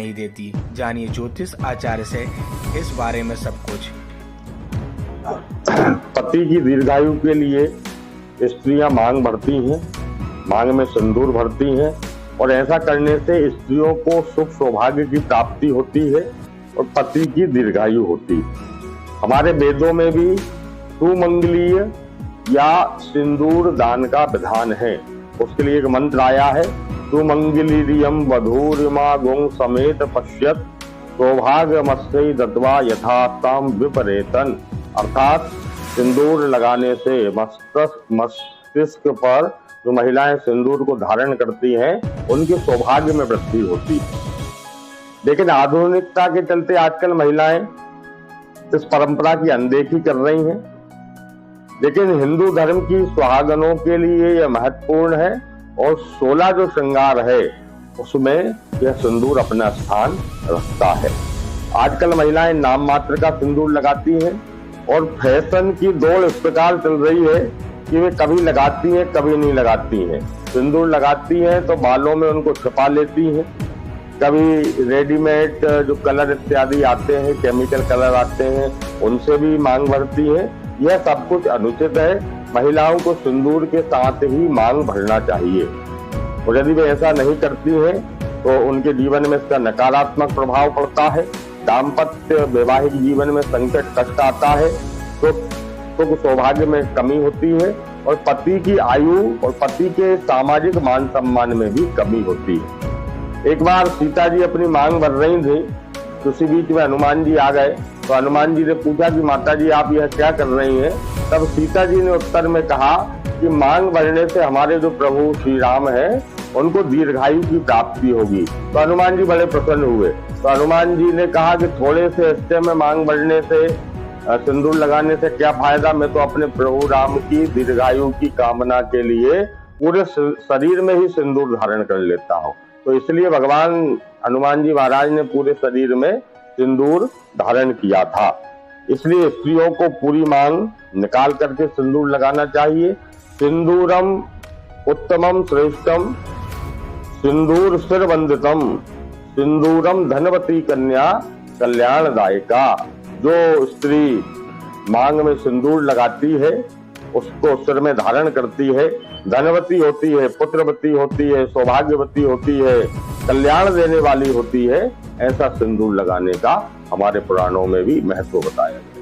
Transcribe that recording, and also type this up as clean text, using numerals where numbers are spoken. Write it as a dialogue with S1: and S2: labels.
S1: नहीं देती। जानिए ज्योतिष आचार्य से इस बारे में सब कुछ।
S2: पति की दीर्घायु के लिए स्त्रियां मांग भरती हैं, मांग में सिंदूर भरती हैं और ऐसा करने से स्त्रियों को सुख सौभाग्य की प्राप्ति होती है और पति की दीर्घायु होती है। हमारे वेदों में भी सुमंगलीय या सिंदूर दान का विधान है। उसके लिए एक मंत्र आया है, सुमंगलीरियम वधूरिमा गुण समेत पश्यत सौभाग्यमस्यै दत्वा यथास्ताम विपरेतन। अर्थात सिंदूर लगाने से मस्तिष्क पर जो महिलाएं सिंदूर को धारण करती हैं उनके सौभाग्य में वृद्धि होती है। लेकिन आधुनिकता के चलते आजकल महिलाएं इस परंपरा की अनदेखी कर रही हैं। लेकिन हिंदू धर्म की सुहागनों के लिए यह महत्वपूर्ण है और 16 जो श्रृंगार है उसमें यह सिंदूर अपना स्थान रखता है। आजकल महिलाएं नाम मात्र का सिंदूर लगाती हैं और फैशन की दौड़ इस प्रकार चल रही है कि वे कभी लगाती हैं कभी नहीं लगाती हैं। सिंदूर लगाती हैं तो बालों में उनको छुपा लेती हैं, कभी रेडीमेड जो कलर इत्यादि आते हैं, केमिकल कलर आते हैं, उनसे भी मांग भरती हैं। यह सब कुछ अनुचित है। महिलाओं को सिंदूर के साथ ही मांग भरना चाहिए और यदि वे ऐसा नहीं करती हैं तो उनके जीवन में इसका नकारात्मक प्रभाव पड़ता है। दाम्पत्य वैवाहिक जीवन में संकट कष्ट आता है, तो सौभाग्य में कमी होती है और पति की आयु और पति के सामाजिक मान सम्मान में भी कमी होती है। एक बार सीता जी अपनी मांग भर रही थी तो उसी बीच में हनुमान जी आ गए। तो हनुमान जी ने पूछा कि माता जी आप यह क्या कर रही हैं? तब सीता जी ने उत्तर में कहा कि मांग भरने से हमारे जो प्रभु श्री राम है उनको दीर्घायु की प्राप्ति होगी। तो हनुमान जी बड़े प्रसन्न हुए। तो हनुमान जी ने कहा कि थोड़े से हिस्से में मांग भरने से, सिंदूर लगाने से क्या फायदा? मैं तो अपने प्रभु राम की दीर्घायु की कामना के लिए पूरे शरीर में ही सिंदूर धारण कर लेता हूँ। तो इसलिए भगवान हनुमान जी महाराज ने पूरे शरीर में सिंदूर धारण किया था। इसलिए स्त्रियों को पूरी मांग निकाल करके सिंदूर लगाना चाहिए। सिंदूरम उत्तमम श्रेष्ठम सिंदूर सिरवंदितम सिंदूरम धनवती कन्या कल्याणदायिका। जो स्त्री मांग में सिंदूर लगाती है उसको सिर में धारण करती है, धनवती होती है, पुत्रवती होती है, सौभाग्यवती होती है, कल्याण देने वाली होती है। ऐसा सिंदूर लगाने का हमारे पुराणों में भी महत्व बताया है।